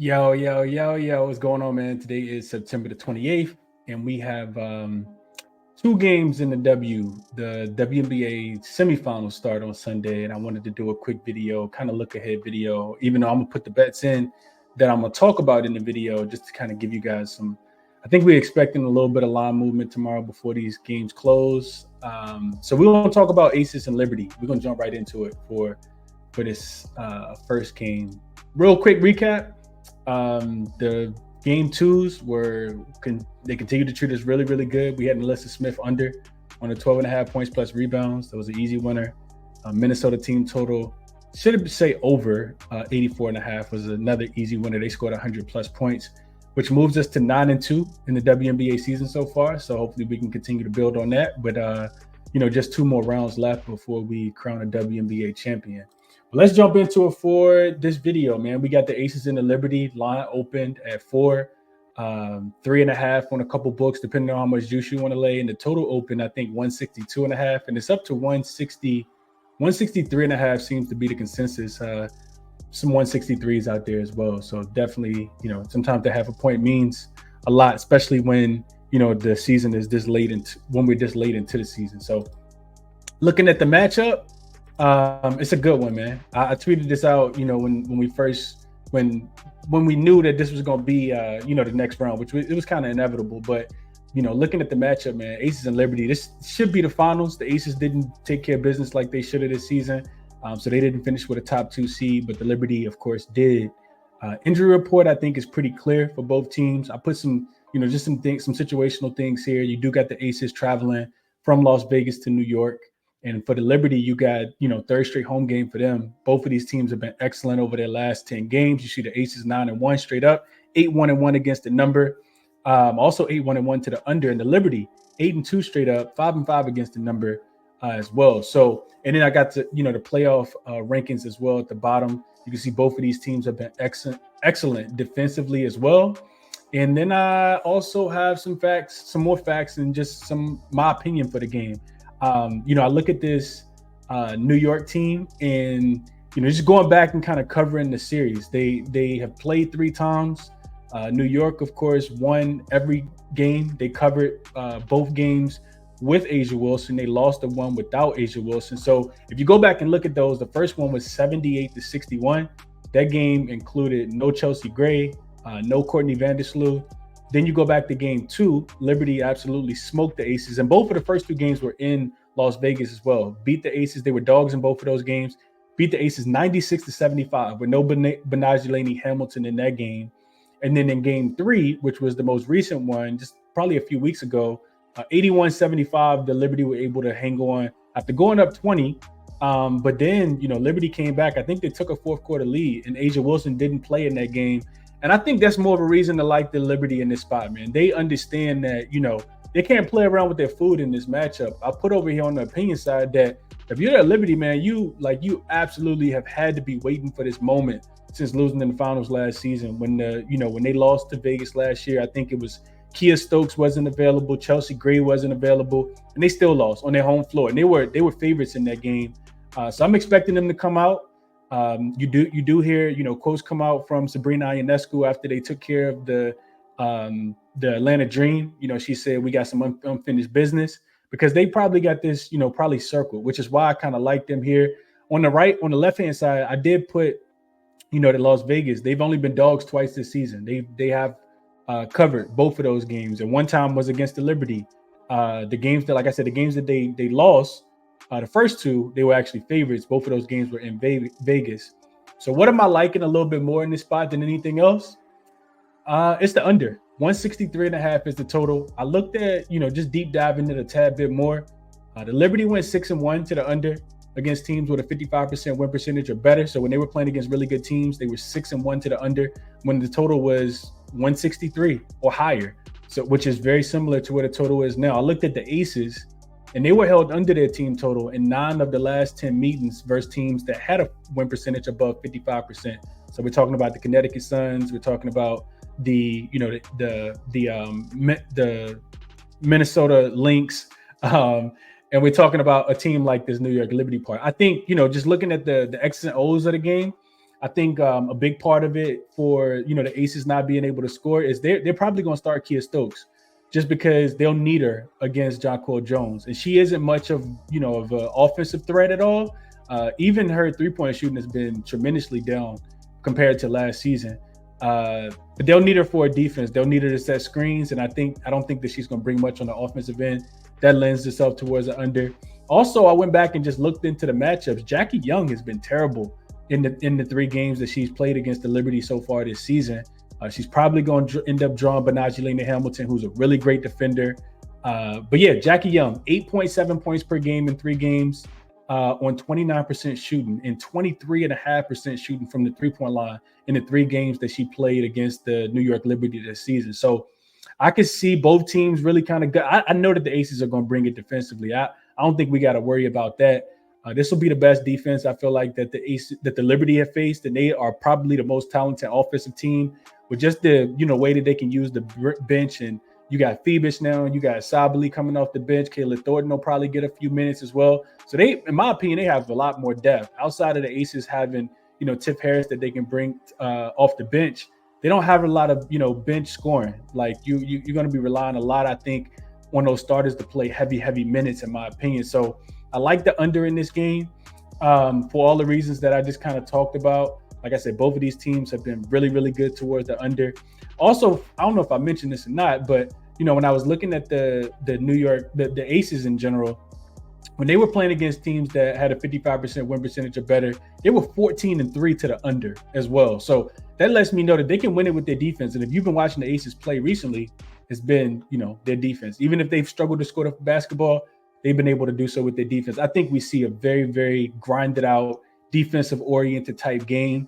Yo, yo, yo, yo, what's going on, man? Today is September the 28th, and we have two games in the The WNBA semifinals start on Sunday, and I wanted to do a quick video, kind of look ahead video, even though I'm going to put the bets in that I'm going to talk about in the video, just to kind of give you guys some. I think we're expecting a little bit of line movement tomorrow before these games close. So we're going to talk about Aces and Liberty. We're going to jump right into it for this first game. Real quick recap. The game twos they continue to treat us really, really good. We had Melissa Smith under on the 12.5 points plus rebounds. That was an easy winner. Minnesota team total should say over 84.5 was another easy winner. They scored 100 plus points, which moves us to 9-2 in the WNBA season so far. So hopefully we can continue to build on that. But just two more rounds left before we crown a WNBA champion. Let's jump into it for this video, man. We got the Aces and the Liberty line opened at 4, 3.5 on a couple books, depending on how much juice you want to lay. And the total open, I think 162.5, and it's up to 160, 163.5 seems to be the consensus. Some 163s out there as well. So definitely, sometimes the half a point means a lot, especially when, the season is this late when we're this late into the season. So looking at the matchup, it's a good one, man. I tweeted this out, when we knew that this was going to be, the next round, which it was kind of inevitable. But, looking at the matchup, man, Aces and Liberty, this should be the finals. The Aces didn't take care of business like they should have this season. So they didn't finish with a top 2 seed, but the Liberty, of course, did. Injury report, I think, is pretty clear for both teams. I put some, just some situational things here. You do got the Aces traveling from Las Vegas to New York. And for the Liberty, you got, third straight home game for them. Both of these teams have been excellent over their last 10 games. You see the Aces 9-1 straight up, 8-1-1 against the number. Also 8-1-1 to the under. And the Liberty, 8-2 straight up, 5-5 against the number as well. So, and then I got to, the playoff rankings as well at the bottom. You can see both of these teams have been excellent defensively as well. And then I also have some more facts, and just my opinion for the game. I look at this New York team, and just going back and kind of covering the series. They have played 3 times. New York, of course, won every game. They covered both games with A'ja Wilson. They lost the one without A'ja Wilson. So if you go back and look at those, the first one was 78-61. That game included no Chelsea Gray, no Courtney Vandersloot. Then you go back to game 2, Liberty absolutely smoked the Aces. And both of the first 2 games were in Las Vegas as well. Beat the Aces. They were dogs in both of those games. Beat the Aces 96-75 with no Benajelani Hamilton in that game. And then in game 3, which was the most recent one, just probably a few weeks ago, 81-75, the Liberty were able to hang on after going up 20. But then, Liberty came back. I think they took a fourth quarter lead, and A'ja Wilson didn't play in that game. And I think that's more of a reason to like the Liberty in this spot, man. They understand that, they can't play around with their food in this matchup. I put over here on the opinion side that if you're at Liberty, man, you absolutely have had to be waiting for this moment since losing in the finals last season. When when they lost to Vegas last year, I think it was Kia Stokes wasn't available, Chelsea Gray wasn't available, and they still lost on their home floor. And they were favorites in that game. So I'm expecting them to come out. You do hear, quotes come out from Sabrina Ionescu after they took care of the Atlanta Dream. She said, we got some unfinished business, because they probably got this, probably circled, which is why I kind of like them here. On the left-hand side, I did put, the Las Vegas. They've only been dogs twice this season. They have covered both of those games. And one time was against the Liberty. The games that, like I said, the games that they lost, the first 2, they were actually favorites. Both of those games were in Vegas. So what am I liking a little bit more in this spot than anything else? It's the under. 163.5 is the total. I looked at, just deep diving into it a tad bit more. The Liberty went 6-1 to the under against teams with a 55% win percentage or better. So when they were playing against really good teams, they were 6-1 to the under when the total was 163 or higher. So, which is very similar to what the total is now. I looked at the Aces, and they were held under their team total in 9 of the last 10 meetings versus teams that had a win percentage above 55%. So we're talking about the Connecticut Suns. We're talking about the Minnesota Lynx. And we're talking about a team like this New York Liberty part. I think, just looking at the X's and O's of the game, I think a big part of it for, the Aces not being able to score is they're probably going to start Kia Stokes just because they'll need her against Jonquel Jones. And she isn't much of an offensive threat at all. Even her three-point shooting has been tremendously down compared to last season. But they'll need her for a defense. They'll need her to set screens. And I don't think that she's going to bring much on the offensive end. That lends itself towards the under. Also, I went back and just looked into the matchups. Jackie Young has been terrible in the 3 games that she's played against the Liberty so far this season. She's probably going to end up drawing Benajelina Hamilton, who's a really great defender. But yeah, Jackie Young, 8.7 points per game in 3 games on 29% shooting and 23.5% shooting from the three-point line in the 3 games that she played against the New York Liberty this season. So I could see both teams really kind of good. I know that the Aces are going to bring it defensively. I don't think we got to worry about that. This will be the best defense I feel like that the Liberty have faced, and they are probably the most talented offensive team with just the way that they can use the bench. And you got Phoebus now, and you got Sabali coming off the bench. Kayla Thornton will probably get a few minutes as well. So they, in my opinion, they have a lot more depth outside of the Aces having Tiff Harris that they can bring off the bench. They don't have a lot of bench scoring. Like you're going to be relying a lot, I think, on those starters to play heavy minutes, in my opinion. So I like the under in this game for all the reasons that I just kind of talked about. Like I said, both of these teams have been really good towards the under. Also, I don't know if I mentioned this or not, but when I was looking at the New York, the Aces in general, when they were playing against teams that had a 55% win percentage or better, they were 14-3 to the under as well. So that lets me know that they can win it with their defense. And if you've been watching the Aces play recently, it's been, their defense. Even if they've struggled to score the basketball, they've been able to do so with their defense. I think we see a very grinded out, defensive-oriented type game,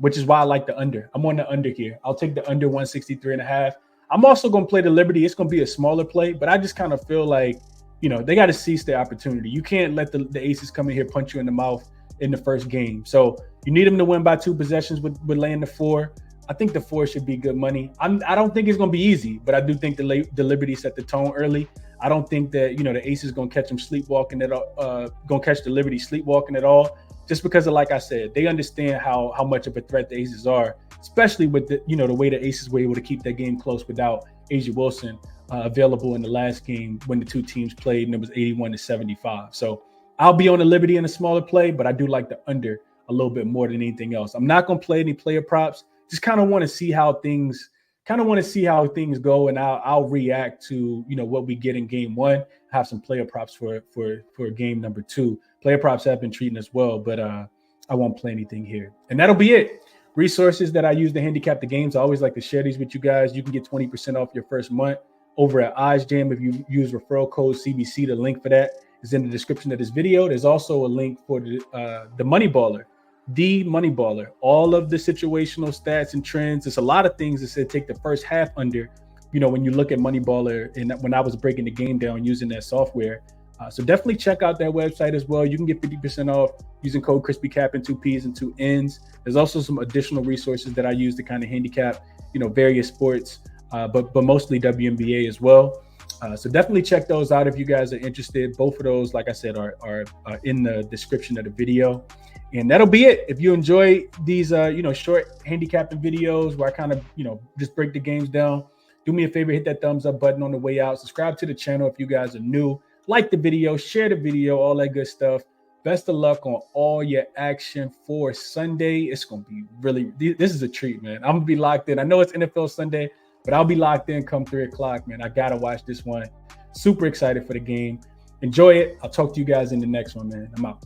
which is why I like the under. I'm on the under here. I'll take the under 163.5. I'm also going to play the Liberty. It's going to be a smaller play, but I just kind of feel like, they got to seize their opportunity. You can't let the Aces come in here, punch you in the mouth in the first game. So you need them to win by 2 possessions with laying the 4. I think the 4 should be good money. I don't think it's going to be easy, but I do think the Liberty set the tone early. I don't think that, the Aces going to catch them sleepwalking at all, going to catch the Liberty sleepwalking at all, just because of, like I said, they understand how much of a threat the Aces are, especially with the way the Aces were able to keep that game close without A'ja Wilson available in the last game when the 2 teams played and it was 81-75. So I'll be on the Liberty in a smaller play, but I do like the under a little bit more than anything else. I'm not going to play any player props. Just kind of want to see how things go, and I'll react to what we get in game 1. Have some player props for game number 2. Player props have been treating us well, but I won't play anything here. And that'll be it. Resources that I use to handicap the games. I always like to share these with you guys. You can get 20% off your first month over at OddsJam if you use referral code CBC. The link for that is in the description of this video. There's also a link for the Money Baller. The Money Baller, all of the situational stats and trends. There's a lot of things that said take the first half under, when you look at Money Baller, and when I was breaking the game down using that software. So definitely check out that website as well. You can get 50% off using code ChrisBeCappinn, 2 P's and 2 N's. There's also some additional resources that I use to kind of handicap, various sports, but mostly WNBA as well. So definitely check those out if you guys are interested. Both of those, like I said, are in the description of the video. And that'll be it. If you enjoy these, short handicapping videos where I kind of, just break the games down, do me a favor, hit that thumbs up button on the way out. Subscribe to the channel if you guys are new. Like the video, share the video, all that good stuff. Best of luck on all your action for Sunday. It's going to be this is a treat, man. I'm going to be locked in. I know it's NFL Sunday, but I'll be locked in come 3 o'clock, man. I got to watch this one. Super excited for the game. Enjoy it. I'll talk to you guys in the next one, man. I'm out.